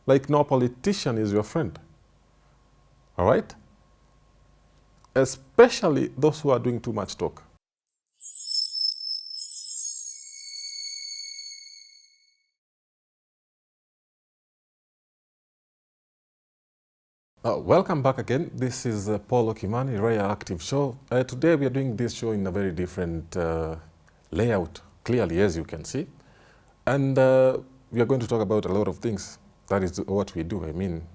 like no politician is your friend. All right? Especially those who are doing too much talk. Welcome back again. This is Polo Kimani, Rare Active Show. Today we are doing this show in a very different layout, clearly, as you can see. And we are going to talk about a lot of things. That is what we do. I mean,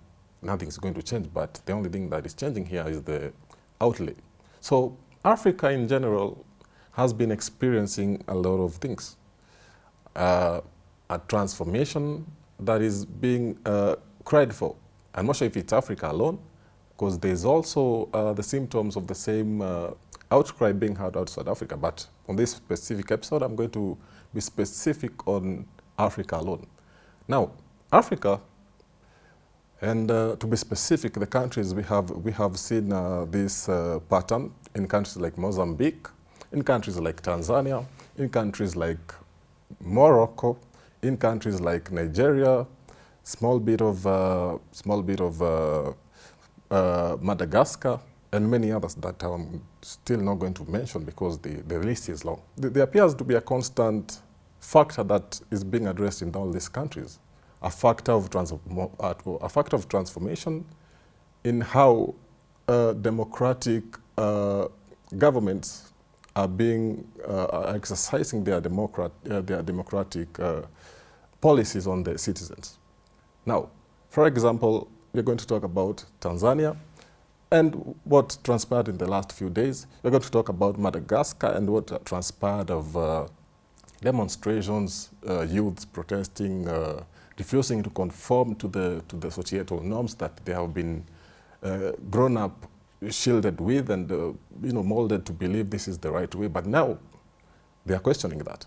nothing's going to change, but the only thing that is changing here is the outlay. So Africa in general has been experiencing a lot of things. A transformation that is being cried for. I'm not sure if it's Africa alone, because there's also the symptoms of the same outcry being heard outside Africa. But on this specific episode, I'm going to be specific on Africa alone. Now, Africa, and to be specific, the countries we have seen this pattern in countries like Mozambique, in countries like Tanzania, in countries like Morocco, in countries like Nigeria, small bit of Madagascar, and many others that I'm still not going to mention because the list is long. There appears to be a constant factor that is being addressed in all these countries, a factor of transformation in how democratic governments are exercising their democratic policies on their citizens. Now, for example, we're going to talk about Tanzania and what transpired in the last few days. We're going to talk about Madagascar and what transpired of demonstrations, youths protesting, refusing to conform to the societal norms that they have been grown up, shielded with, and molded to believe this is the right way. But now they are questioning that.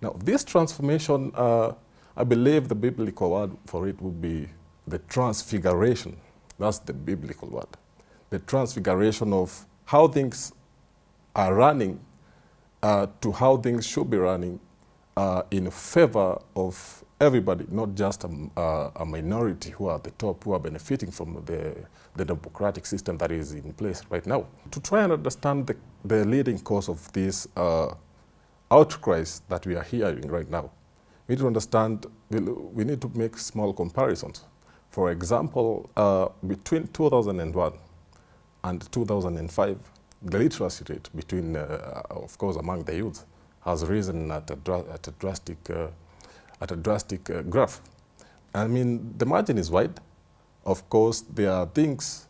Now, this transformation, I believe the biblical word for it would be the transfiguration. That's the biblical word. The transfiguration of how things are running to how things should be running in favor of everybody, not just a minority who are at the top, who are benefiting from the democratic system that is in place right now. To try and understand the leading cause of these outcries that we are hearing right now, we need to understand, we need to make small comparisons. For example, between 2001 and 2005, the literacy rate between, of course, among the youth has risen at a drastic graph. I mean, the margin is wide. Of course, there are things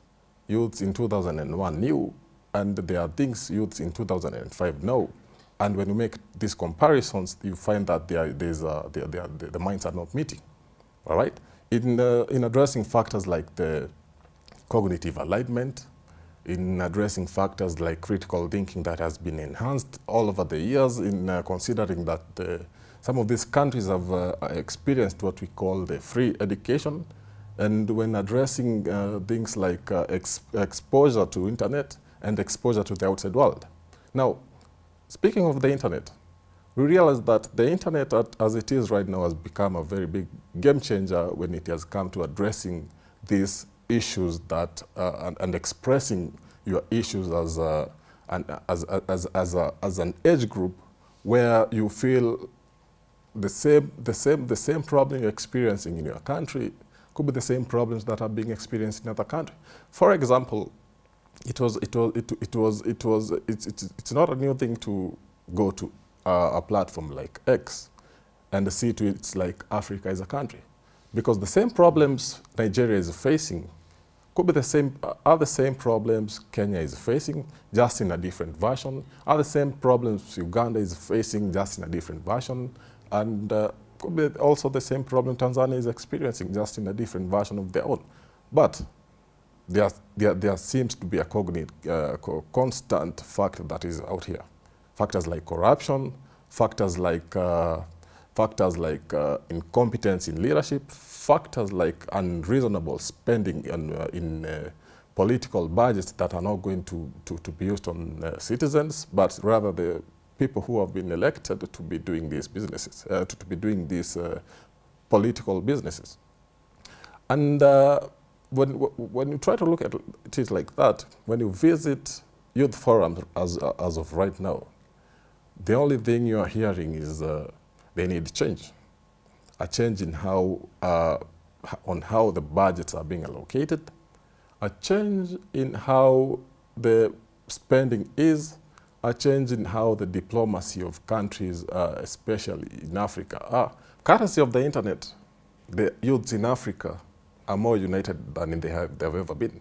youths in 2001 knew, and there are things youths in 2005 know. And when you make these comparisons, you find that the minds are not meeting. All right? In addressing factors like the cognitive alignment, in addressing factors like critical thinking that has been enhanced all over the years, in considering that some of these countries have experienced what we call the free education, and when addressing things like exposure to internet and exposure to the outside world. Now, speaking of the internet, we realize that the internet as it is right now has become a very big game changer when it has come to addressing these issues that and expressing your issues as an age group where you feel the same problem you're experiencing in your country could be the same problems that are being experienced in other countries. For example, it's not a new thing to go to a platform like X and see to it's like Africa is a country, because the same problems Nigeria is facing could be the same problems Kenya is facing, just in a different version, are the same problems Uganda is facing, just in a different version, and could be also the same problem Tanzania is experiencing, just in a different version of their own. But there seems to be a constant factor that is out here. Factors like corruption, factors like incompetence in leadership, factors like unreasonable spending in political budgets that are not going to be used on citizens, but rather the people who have been elected to be doing these businesses, to be doing these political businesses. And when you try to look at it like that, when you visit youth forums as of right now, the only thing you are hearing is they need change. A change in how, on how the budgets are being allocated, a change in how the spending is, a change in how the diplomacy of countries, especially in Africa, are. Courtesy of the internet, the youths in Africa are more united than they've ever been,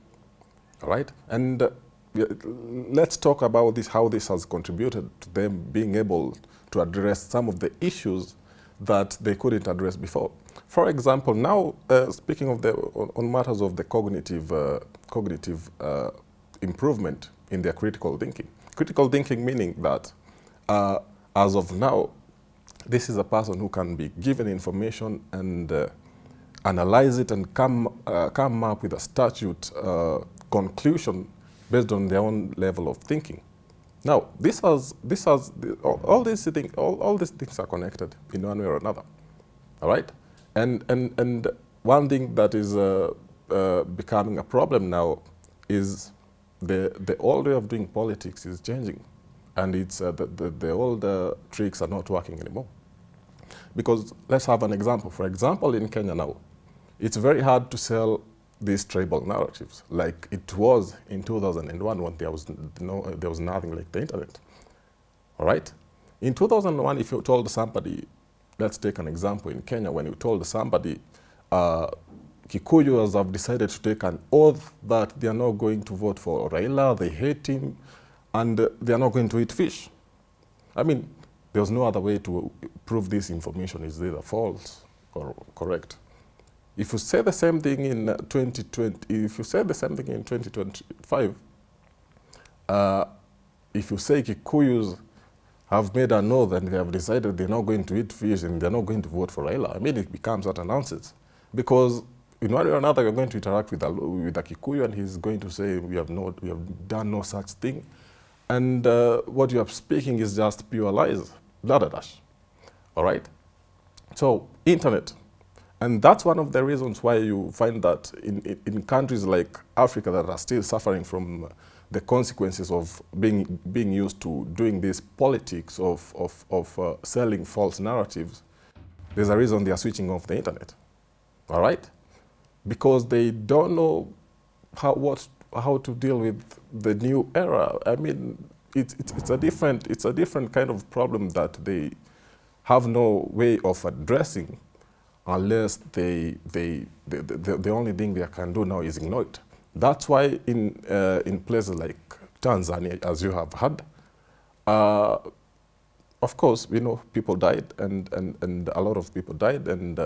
all right? And let's talk about this, how this has contributed to them being able to address some of the issues that they couldn't address before. For example, now, speaking of on matters of the cognitive improvement in their critical thinking. Critical thinking meaning that, as of now, this is a person who can be given information and analyze it and come up with a statute conclusion based on their own level of thinking. Now, all these things are connected in one way or another, all right? And one thing that is becoming a problem now is the old way of doing politics is changing, and it's the old tricks are not working anymore. Because let's have an example. For example, in Kenya now, it's very hard to sell these tribal narratives like it was in 2001 when there was nothing like the internet. All right? In 2001, if you told somebody, let's take an example in Kenya, when you told somebody, Kikuyus have decided to take an oath that they are not going to vote for Raila, they hate him, and they are not going to eat fish. I mean, there was no other way to prove this information is either false or correct. If you say the same thing in 2020, if you say the same thing in 2025, if you say Kikuyus have made an oath and they have decided they're not going to eat fish and they're not going to vote for Raila, I mean, it becomes utter nonsense. Because in one way or another, you're going to interact with a Kikuyu and he's going to say, we have done no such thing. And what you are speaking is just pure lies, dash. All right? So, internet. And that's one of the reasons why you find that in countries like Africa that are still suffering from the consequences of being used to doing this politics of selling false narratives, there's a reason they are switching off the internet. All right? Because they don't know how to deal with the new era. I mean, it's a different kind of problem that they have no way of addressing unless the only thing they can do now is ignore it. That's why in places like Tanzania, as you have heard, of course, we know people died and a lot of people died, and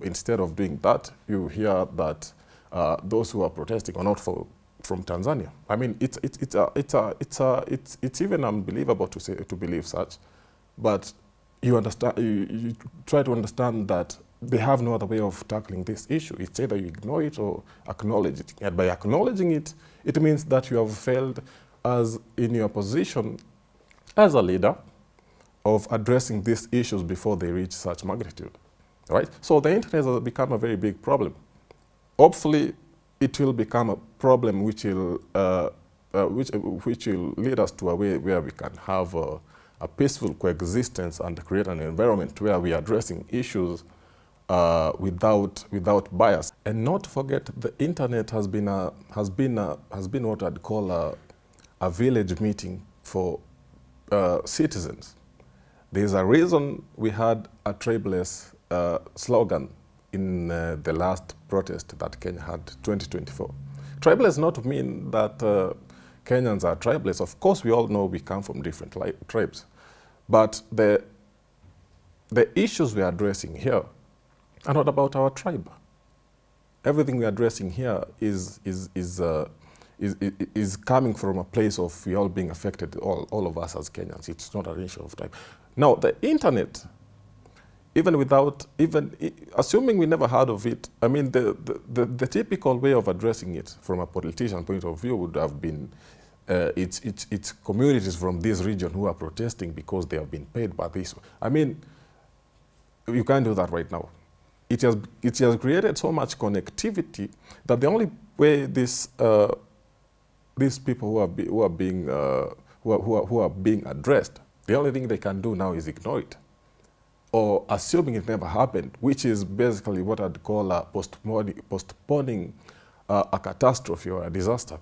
instead of doing that, you hear that those who are protesting are not from Tanzania. I mean, it's even unbelievable to believe such, but you understand. You try to understand that they have no other way of tackling this issue. It's either you ignore it or acknowledge it. And by acknowledging it, it means that you have failed as in your position as a leader of addressing these issues before they reach such magnitude. Right? So the internet has become a very big problem. Hopefully, it will become a problem which will lead us to a way where we can have a peaceful coexistence and create an environment where we are addressing issues without bias. And not to forget, the internet has been what I'd call a village meeting for citizens. There's a reason we had a tribeless slogan in the last protest that Kenya had, 2024. Tribal does not mean that Kenyans are tribeless. Of course, we all know we come from different tribes. But the issues we are addressing here are not about our tribe. Everything we are addressing here is coming from a place of we all being affected, all of us as Kenyans. It's not an issue of tribe. Now, the internet, assuming we never heard of it, I mean, the typical way of addressing it from a politician point of view would have been it's communities from this region who are protesting because they have been paid by this. I mean, you can't do that right now. it has created so much connectivity that the only way these people who are being addressed, the only thing they can do now is ignore it, or assuming it never happened, which is basically what I'd call postponing a catastrophe or a disaster.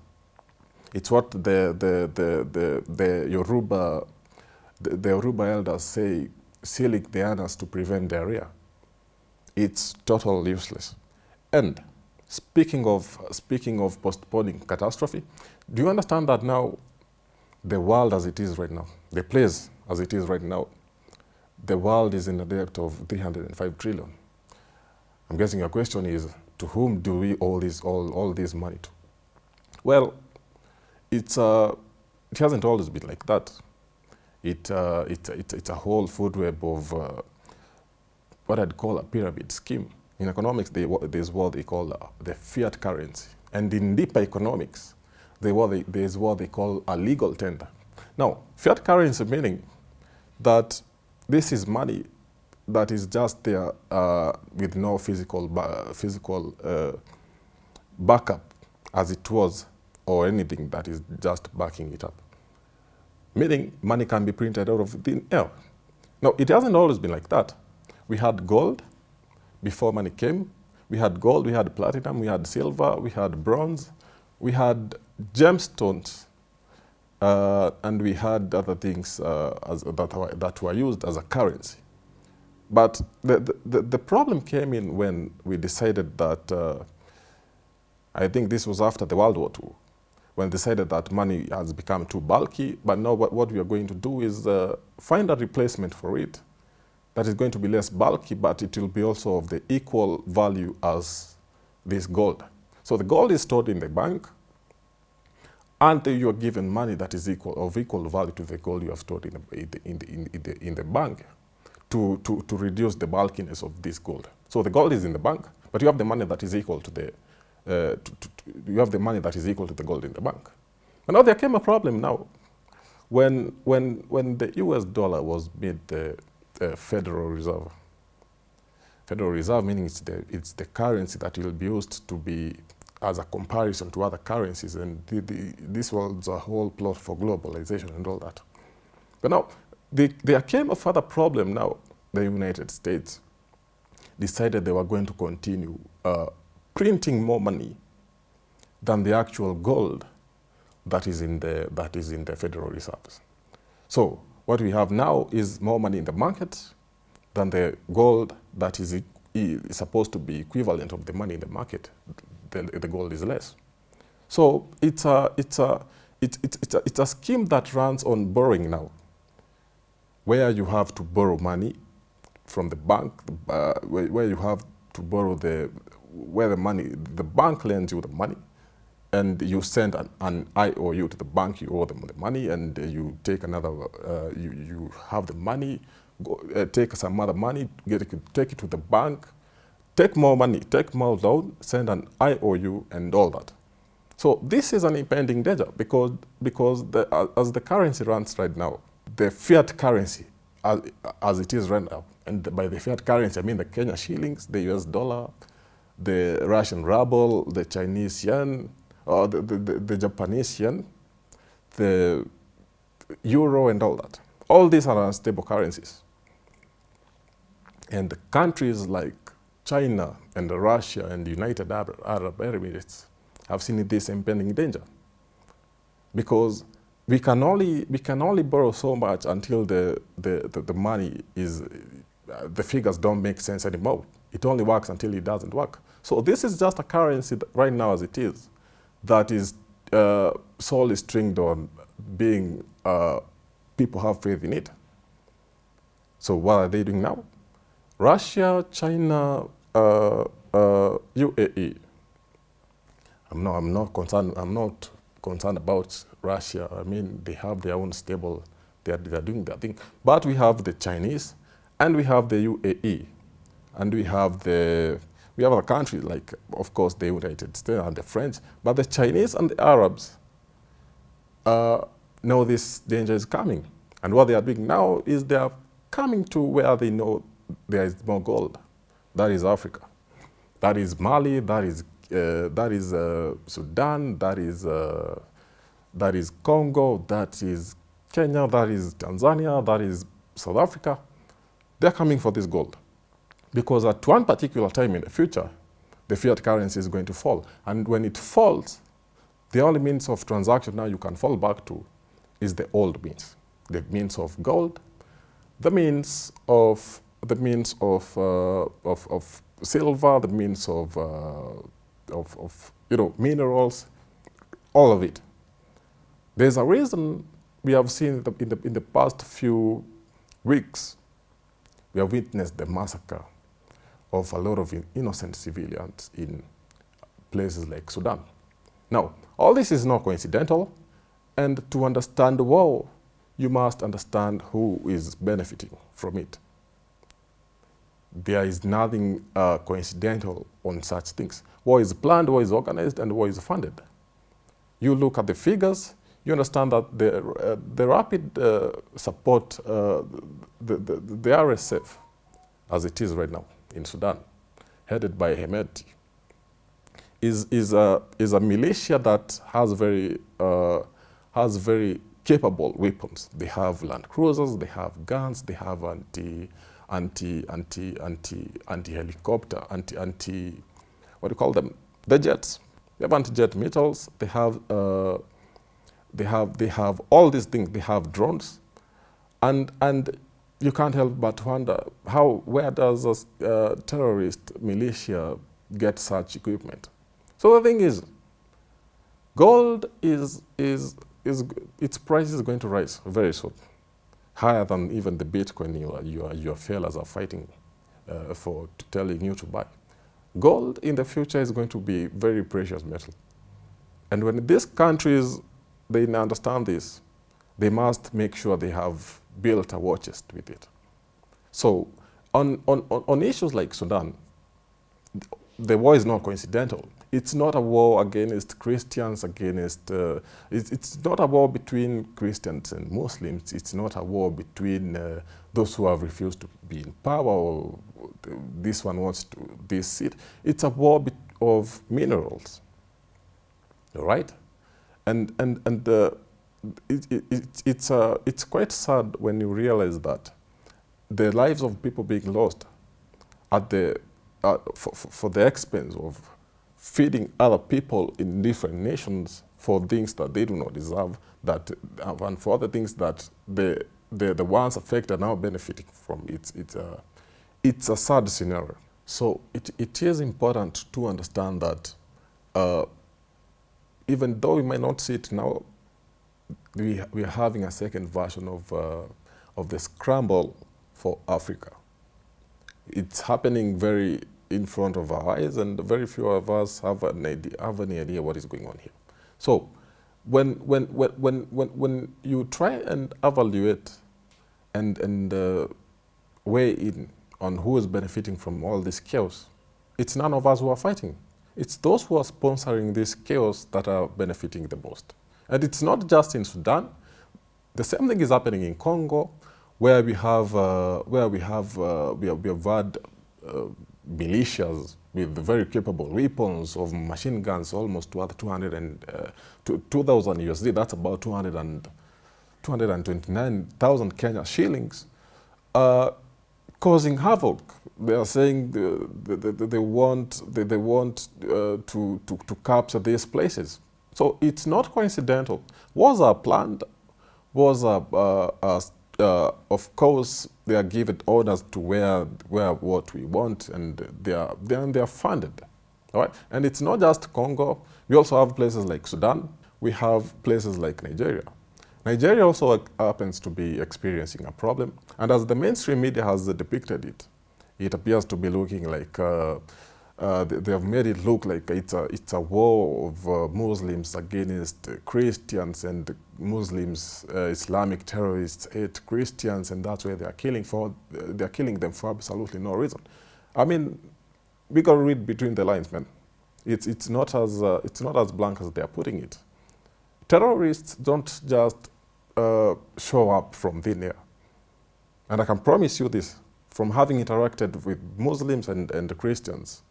It's what the Yoruba elders say, sealing the anus to prevent diarrhea. It's totally useless. And speaking of postponing catastrophe, do you understand that now the world as it is right now, the place as it is right now, the world is in a debt of 305 trillion. I'm guessing your question is, to whom do we owe all this money to? Well, it hasn't always been like that. It's a whole food web of what I'd call a pyramid scheme. In economics, there's what they call the fiat currency. And in deeper economics, there's what they call a legal tender. Now, fiat currency meaning that this is money that is just there with no physical backup as it was, or anything that is just backing it up. Meaning money can be printed out of thin air. Now, it hasn't always been like that. We had gold before money came. We had gold, we had platinum, we had silver, we had bronze, we had gemstones, and we had other things that were used as a currency. But the problem came in when we decided that, I think this was after the World War II, when we decided that money has become too bulky, but now what we are going to do is find a replacement for it that is going to be less bulky, but it will be also of the equal value as this gold. So the gold is stored in the bank, and you are given money that is of equal value to the gold you have stored in the bank to reduce the bulkiness of this gold. So the gold is in the bank, but you have the money that is equal to the gold in the bank. But now there came a problem now. When the US dollar was made the Federal Reserve. Federal Reserve meaning it's the currency that will be used to be as a comparison to other currencies, and this was a whole plot for globalization and all that. But now, there came a further problem now. The United States decided they were going to continue printing more money than the actual gold that is in the Federal Reserves. So what we have now is more money in the market than the gold that is supposed to be equivalent of the money in the market. The gold is less. So it's a scheme that runs on borrowing now, where you have to borrow money from the bank, where you have to borrow the bank lends you the money, and you send an IOU to the bank, you owe them the money, and you take another, you have the money, take some other money, take it to the bank, take more money, take more loan, send an IOU, and all that. So this is an impending danger because as the currency runs right now, the fiat currency as it is right now, and by the fiat currency I mean the Kenya shillings, the US dollar, the Russian ruble, the Chinese yuan, or the Japanese yen, the euro, and all that. All these are unstable currencies. And countries like China and Russia and the United Arab Emirates have seen this impending danger, because we can only borrow so much until the money is, the figures don't make sense anymore. It only works until it doesn't work. So this is just a currency that right now as it is, that is solely stringed on being, people have faith in it. So what are they doing now? Russia, China, UAE. I'm not concerned about Russia. I mean, they have their own stable, they are doing their thing. But we have the Chinese, and we have the UAE, and we have other countries like, of course, the United States and the French. But the Chinese and the Arabs know this danger is coming. And what they are doing now is they are coming to where they know there is more gold. That is Africa. That is Mali, that is Sudan, that is Congo, that is Kenya, that is Tanzania, that is South Africa. They're coming for this gold. Because at one particular time in the future, the fiat currency is going to fall. And when it falls, the only means of transaction now you can fall back to is the old means. The means of gold, the means of silver, the means of minerals, all of it. There's a reason we have seen in the past few weeks, we have witnessed the massacre of a lot of innocent civilians in places like Sudan. Now, all this is not coincidental, and to understand the war, you must understand who is benefiting from it. There is nothing coincidental on such things. War is planned, war is organized, and war is funded. You look at the figures, you understand that the rapid support, the RSF, as it is right now in Sudan, headed by Hemedti, is a militia that has very capable weapons. They have land cruisers, they have guns, they have anti-helicopter, what do you call them? The jets. They have anti-jet missiles. They have all these things. They have drones, and you can't help but wonder where does a terrorist militia get such equipment? So the thing is, gold its price is going to rise very soon, higher than even the Bitcoin your fellas are fighting for telling you to buy. Gold in the future is going to be very precious metal. And when these countries, they understand this, they must make sure they have built a war chest with it. So on issues like Sudan, the war is not coincidental. It's not a war against Christians, it's not a war between Christians and Muslims. It's not a war between those who have refused to be in power, or this one wants this seat. It's a war of minerals, all right? And it's quite sad when you realize that the lives of people being lost at for the expense of feeding other people in different nations for things that they do not deserve, and for other things that the ones affected are now benefiting from. It's a sad scenario. So it is important to understand that even though we might not see it now, we are having a second version of the scramble for Africa. It's happening very in front of our eyes, and very few of us have any idea what is going on here. So when you try and evaluate and weigh in on who is benefiting from all this chaos, it's none of us who are fighting. It's those who are sponsoring this chaos that are benefiting the most. And it's not just in Sudan. The same thing is happening in Congo, where we have had militias with very capable weapons of machine guns, almost worth 2,000 USD. That's about 229,000 Kenya shillings, causing havoc. They are saying they want to capture these places. So it's not coincidental. Wars are planned. Wars are of course, they are given orders to where what we want, and they are funded. All right? And it's not just Congo. We also have places like Sudan. We have places like Nigeria. Nigeria also happens to be experiencing a problem. And as the mainstream media has depicted it, it appears to be looking like they have made it look like it's a war of Muslims against Christians, and Muslims, Islamic terrorists hate Christians, and that's why they're killing them for absolutely no reason. I mean, we gotta read between the lines, man. It's not as blank as they're putting it. Terrorists don't just show up from thin air, and I can promise you this: from having interacted with Muslims and Christians,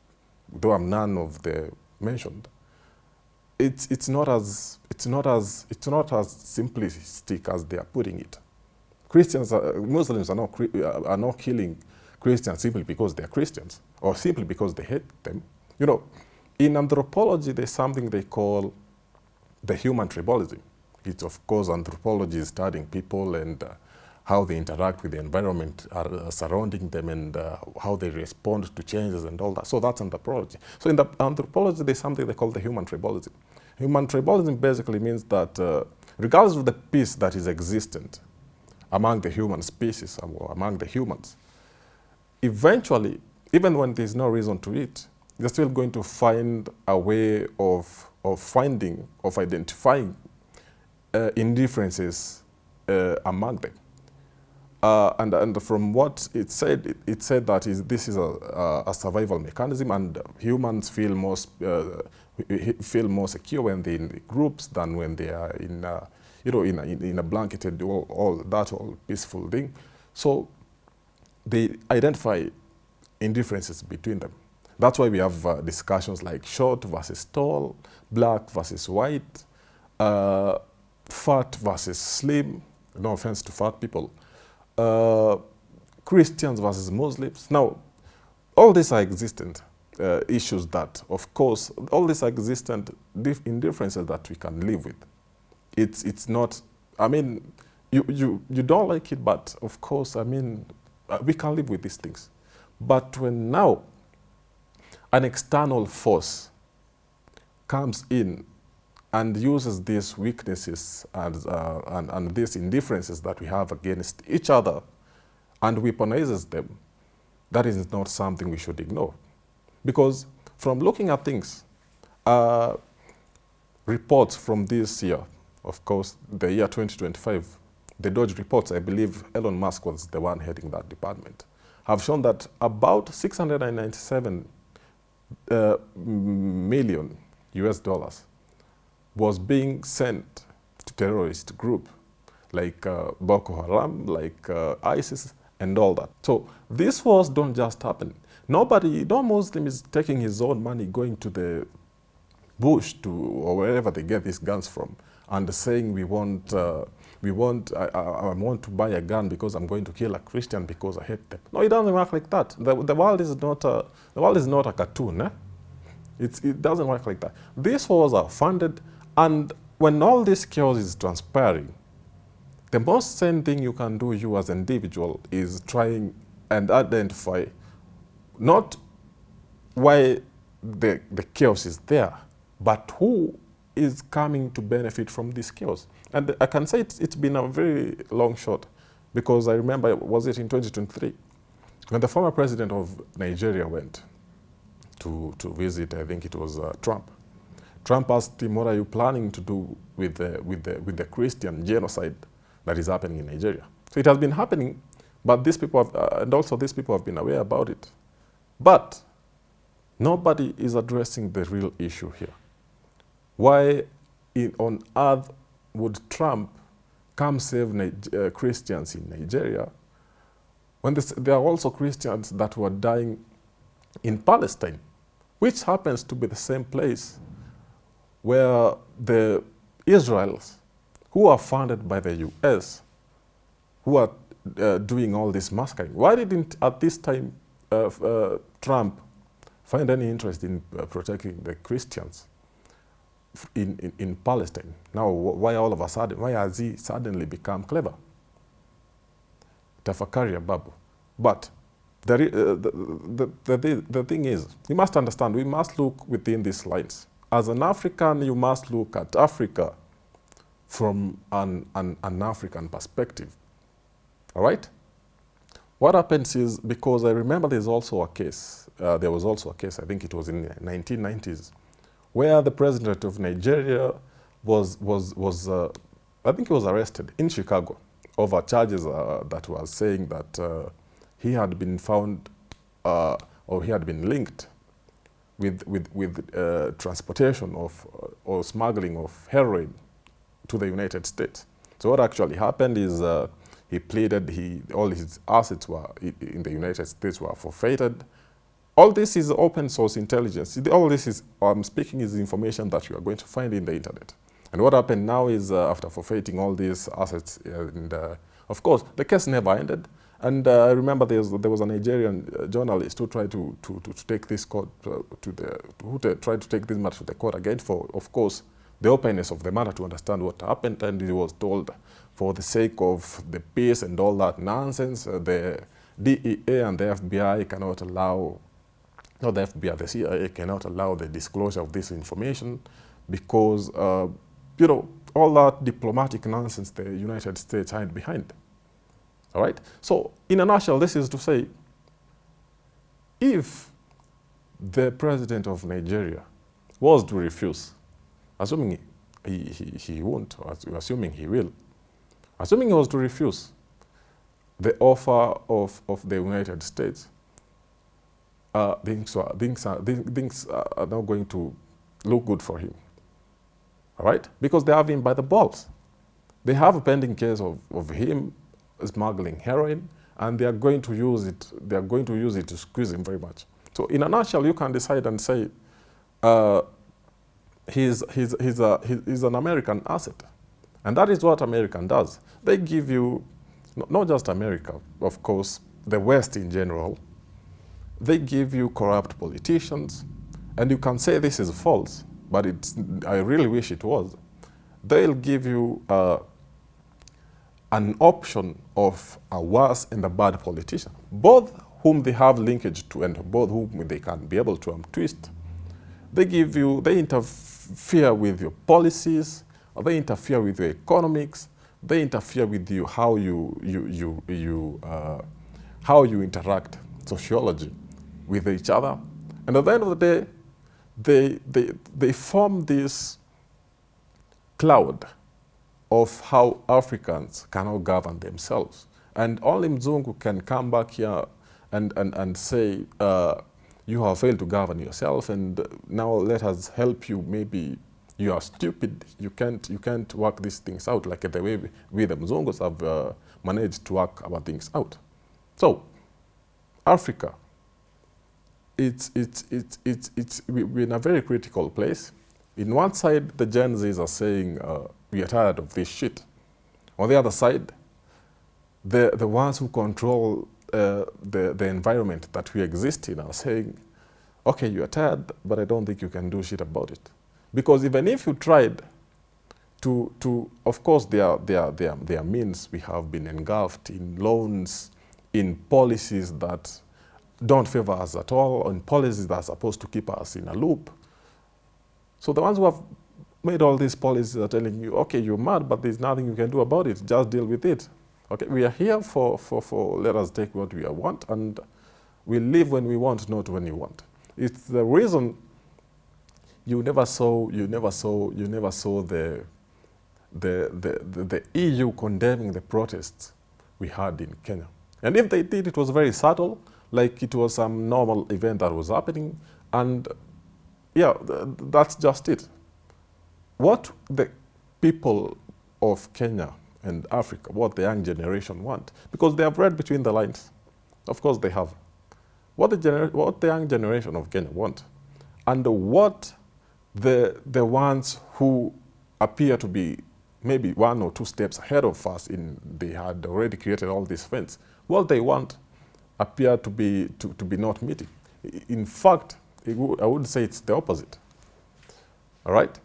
though I'm none of the mentioned, it's not as simplistic as they are putting it. Muslims are not killing Christians simply because they are Christians or simply because they hate them. You know, in anthropology, there's something they call the human tribalism. It's, of course, anthropology is studying people and how they interact with the environment surrounding them and how they respond to changes and all that. So that's anthropology. So in the anthropology, there's something they call the human tribalism. Human tribalism basically means that regardless of the peace that is existent among the human species or among the humans, eventually, even when there's no reason to it, they're still going to find a way of identifying indifferences among them. And from what it said that this is a survival mechanism, and humans feel more secure when they're in groups than when they are in a blanketed all peaceful thing. So they identify indifferences between them. That's why we have discussions like short versus tall, black versus white, fat versus slim. No offense to fat people. Christians versus Muslims. Now, all these are existent issues that, of course, all these are existent indifferences that we can live with. It's not, I mean, you don't like it, but of course, I mean, we can live with these things. But when now an external force comes in and uses these weaknesses and these indifferences that we have against each other and weaponizes them, that is not something we should ignore. Because from looking at things, reports from this year, of course, the year 2025, the Dodge reports, I believe Elon Musk was the one heading that department, have shown that about 697 million US dollars was being sent to terrorist group like Boko Haram, like ISIS and all that. So these wars don't just happen. No Muslim is taking his own money, going to the bush or wherever they get these guns from and saying I want to buy a gun because I'm going to kill a Christian because I hate them. No, it doesn't work like that. The world is not a cartoon. Eh? It doesn't work like that. These wars are funded, and when all this chaos is transpiring, the most sane thing you can do, you as an individual, is trying and identify not why the chaos is there, but who is coming to benefit from this chaos. And I can say it's been a very long shot, because I remember, was it in 2023, when the former president of Nigeria went to visit, I think it was Trump. Trump asked him, what are you planning to do with the Christian genocide that is happening in Nigeria? So it has been happening, but these people have been aware about it. But nobody is addressing the real issue here. Why on earth would Trump come save Christians in Nigeria when there are also Christians that were dying in Palestine, which happens to be the same place where the Israelis, who are funded by the US, who are doing all this massacring? Why didn't, at this time, Trump find any interest in protecting the Christians in Palestine? Now, why all of a sudden, why has he suddenly become clever? Tafakari babu. But the thing is, we must understand, we must look within these lines. As an African, you must look at Africa from an African perspective. All right? What happens is, because I remember there was also a case, I think it was in the 1990s, where the president of Nigeria was I think he was arrested in Chicago over charges that was saying that he had been found or he had been linked with transportation of or smuggling of heroin to the United States. So what actually happened is He pleaded, all his assets were in the United States were forfeited. All this is open source intelligence. All this is, I'm speaking, is information that you are going to find in the internet. And what happened now is after forfeiting all these assets, and of course, the case never ended. And I remember there was a Nigerian journalist who tried to take this court tried to take this matter to the court again for, of course, the openness of the matter to understand what happened. And he was told, for the sake of the peace and all that nonsense, the DEA and the FBI cannot allow, not the FBI, the CIA cannot allow the disclosure of this information because, you know, all that diplomatic nonsense the United States hide behind. All right? So, in a nutshell, this is to say, if the president of Nigeria was to refuse, assuming he won't, or assuming he will, assuming he was to refuse the offer of the United States, things are not going to look good for him. All right? Because they have him by the balls. They have a pending case of him smuggling heroin, and they are going to use it. They are going to use it to squeeze him very much. So, in a nutshell, you can decide and say he's an American asset, and that is what American does. They give you, not just America, of course, the West in general. They give you corrupt politicians, and you can say this is false, but I really wish it was. They'll give you an option of a worse and a bad politician, both whom they have linkage to and both whom they can be able to twist. They interfere with your policies, or they interfere with your economics, they interfere with you how you interact sociology with each other. And at the end of the day, they form this cloud of how Africans cannot govern themselves. And only Mzungu can come back here and say, you have failed to govern yourself, and now let us help you. Maybe you are stupid, you can't work these things out like the way we the Mzungus have managed to work our things out. So, Africa, we're in a very critical place. In one side, the Gen Zs are saying, we are tired of this shit. On the other side, the ones who control the environment that we exist in are saying, okay, you are tired, but I don't think you can do shit about it. Because even if you tried to of course, there are means. We have been engulfed in loans, in policies that don't favor us at all, in policies that are supposed to keep us in a loop. So the ones who have made all these policies are telling you, okay, you're mad, but there's nothing you can do about it. Just deal with it. Okay, we are here for let us take what we want, and we live when we want, not when you want. It's the reason you never saw the EU condemning the protests we had in Kenya. And if they did, it was very subtle, like it was some normal event that was happening, and yeah, that's just it. What the people of Kenya and Africa, what the young generation want, because they have read between the lines. Of course they have. What the young generation of Kenya want, and what the ones who appear to be maybe 1 or 2 steps ahead of us they had already created all these fence, what they want appear to be not meeting. In fact, I would say it's the opposite. All right?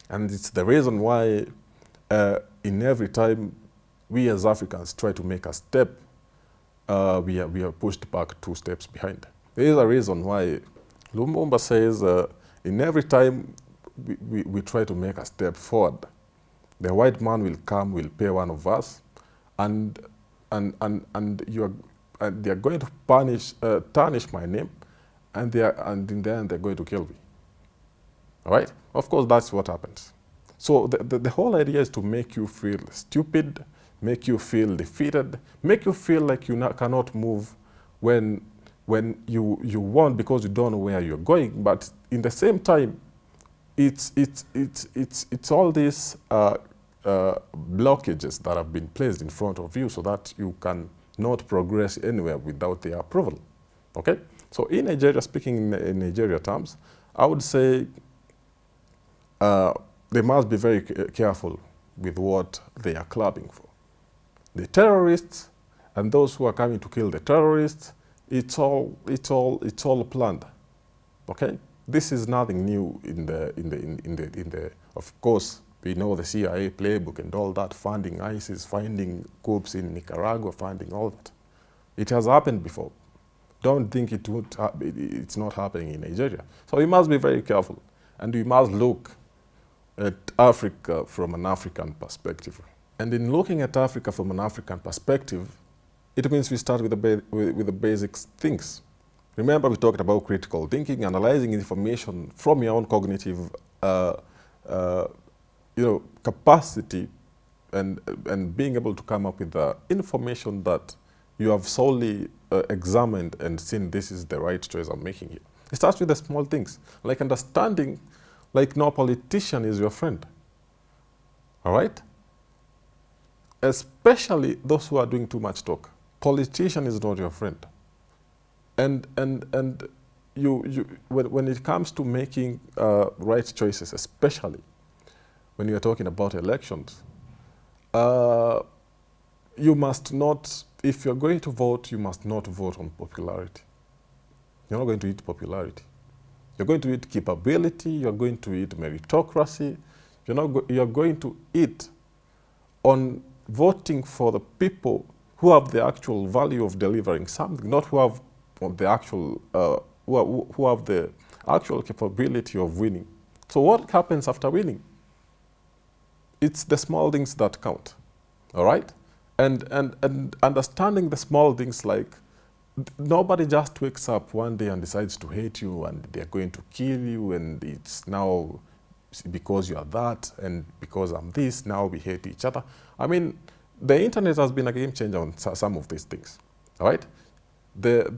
And it's the reason why in every time we as Africans try to make a step, we are pushed back 2 steps behind. There is a reason why Lumumba says in every time we try to make a step forward, the white man will come, will pay one of us, and they are going to tarnish my name, and in the end they're going to kill me. All right? Of course, that's what happens. So the whole idea is to make you feel stupid, make you feel defeated, make you feel like you cannot move when you want, because you don't know where you're going. But in the same time, it's all this blockages that have been placed in front of you so that you can not progress anywhere without their approval. Okay? So in Nigeria, speaking in Nigeria terms, I would say they must be very careful with what they are clubbing for. The terrorists and those who are coming to kill the terrorists, it's all planned. Okay? This is nothing new in the of course, we know the CIA playbook and all that, funding ISIS, finding coups in Nicaragua, finding all that. It has happened before. Don't think it's not happening in Nigeria. So we must be very careful, and we must look at Africa from an African perspective. And in looking at Africa from an African perspective, it means we start with the basic things. Remember, we talked about critical thinking, analyzing information from your own cognitive capacity, and being able to come up with the information that you have solely examined and seen this is the right choice I'm making here. It starts with the small things, like understanding, like no politician is your friend. All right? Especially those who are doing too much talk. Politician is not your friend. And when it comes to making right choices, especially when you are talking about elections, you must not, if you're going to vote, you must not vote on popularity. You're not going to eat popularity. You're going to eat capability, you're going to eat meritocracy, you're going to eat on voting for the people who have the actual value of delivering something, not who have the actual, who have the actual capability of winning. So what happens after winning? It's the small things that count, all right? And understanding the small things, like nobody just wakes up one day and decides to hate you and they're going to kill you, and it's now because you are that and because I'm this, now we hate each other. I mean, the internet has been a game changer on some of these things, all right? Even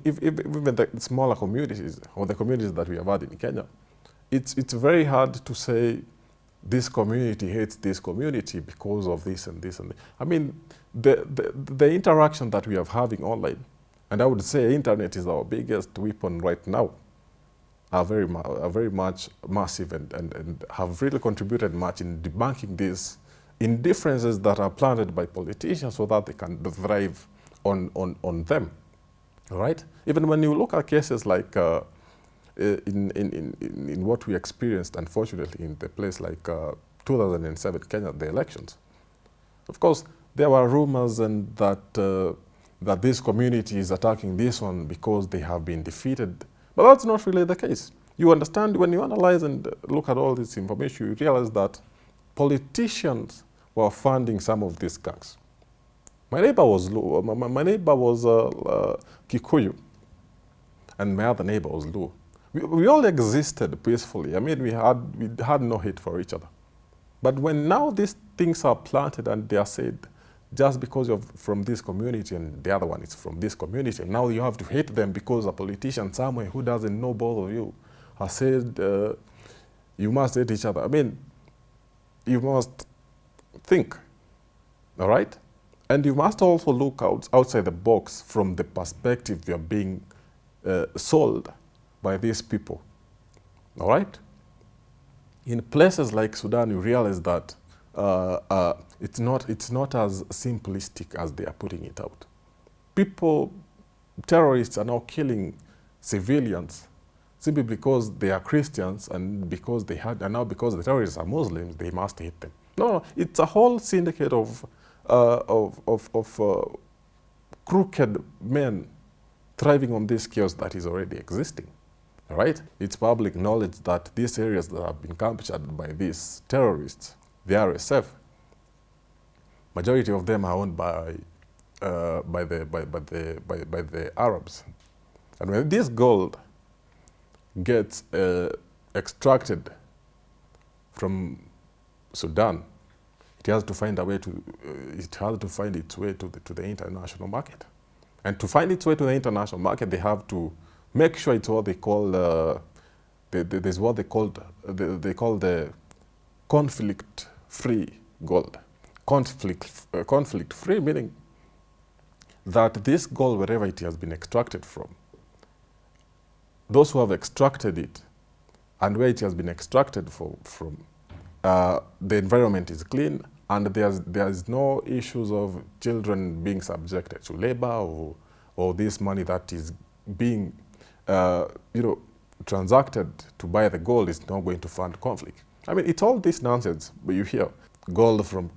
the smaller communities, or the communities that we have had in Kenya, it's very hard to say this community hates this community because of this and this and that. I mean, the interaction that we are having online, and I would say internet is our biggest weapon right now, are very much massive and have really contributed much in debunking these indifferences that are planted by politicians so that they can thrive on them, all right? Even when you look at cases like in what we experienced, unfortunately, in the place like 2007 Kenya, the elections. Of course, there were rumors and that this community is attacking this one because they have been defeated. But that's not really the case. You understand, when you analyze and look at all this information, you realize that politicians were funding some of these gangs. My neighbor was Kikuyu, and my other neighbor was Luo. We all existed peacefully. I mean, we had no hate for each other. But when now these things are planted and they are said, just because you're from this community and the other one is from this community, and now you have to hate them because a politician somewhere who doesn't know both of you has said you must hate each other. I mean, you must think, all right? And you must also look outside the box from the perspective you're being sold by these people, all right? In places like Sudan, you realize that it's not as simplistic as they are putting it out. Terrorists are now killing civilians simply because they are Christians and because because the terrorists are Muslims, they must hate them. No, it's a whole syndicate of crooked men thriving on this chaos that is already existing. All right? It's public knowledge that these areas that have been captured by these terrorists, the RSF, majority of them are owned by the Arabs. And when this gold gets extracted from Sudan, it has to find its way to the international market. And to find its way to the international market, they have to make sure it's what they call there's what they call the conflict-free gold. Conflict-free meaning that this gold, wherever it has been extracted from, those who have extracted it and where it has been extracted from, the environment is clean, and there's no issues of children being subjected to labor or this money that is being transacted to buy the gold is not going to fund conflict. I mean, it's all this nonsense, but you hear gold from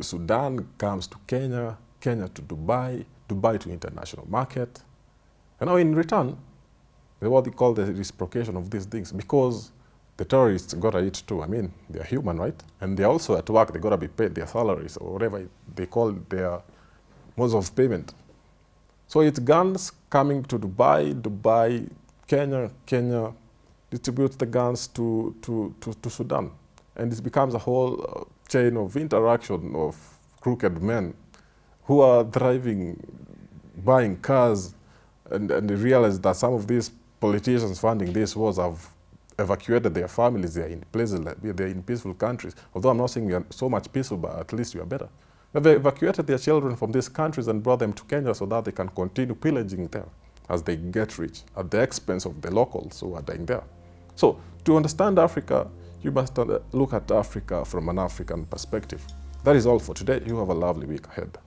Sudan comes to Kenya, Kenya to Dubai, Dubai to international market. And now in return, what they call the reciprocation of these things, because the terrorists gotta eat too. I mean, they're human, right? And they're also at work, they gotta be paid their salaries or whatever they call their modes of payment. So it's guns coming to Dubai, Kenya, Kenya distributes the guns to Sudan. And it becomes a whole chain of interaction of crooked men who are driving, buying cars, and they realize that some of these politicians funding these wars have evacuated their families. They are in places like they're in peaceful countries. Although I'm not saying we are so much peaceful, but at least we are better. They've evacuated their children from these countries and brought them to Kenya so that they can continue pillaging there as they get rich at the expense of the locals who are dying there. So to understand Africa, you must look at Africa from an African perspective. That is all for today. You have a lovely week ahead.